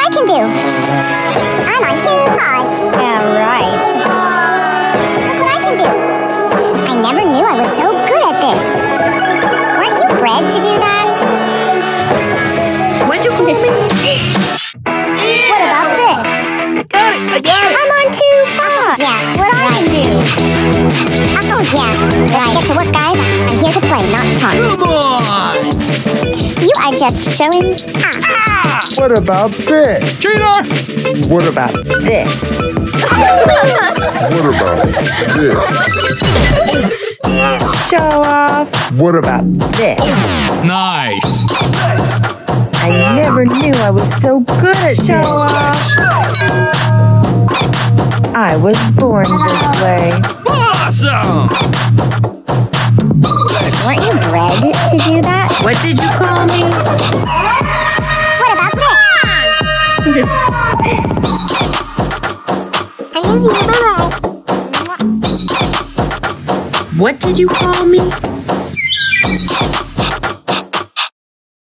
I can do. I'm on 2 paws. Yeah, right. Look what I can do. I never knew I was so good at this. Weren't you bred to do that? What'd you call me? What about this? I got it! I'm on 2 paws. Yeah, what I can do. Oh yeah, let's get to work, guys. I'm here to play, not talk. Come on! You are just showing off. What about this? Cheater! What about this? What about this? Show off. What about this? Nice! I never knew I was so good at show off. I was born this way. Awesome! Weren't you bred to do that? What did you call me? What about this? I love you, bye-bye. What did you call me?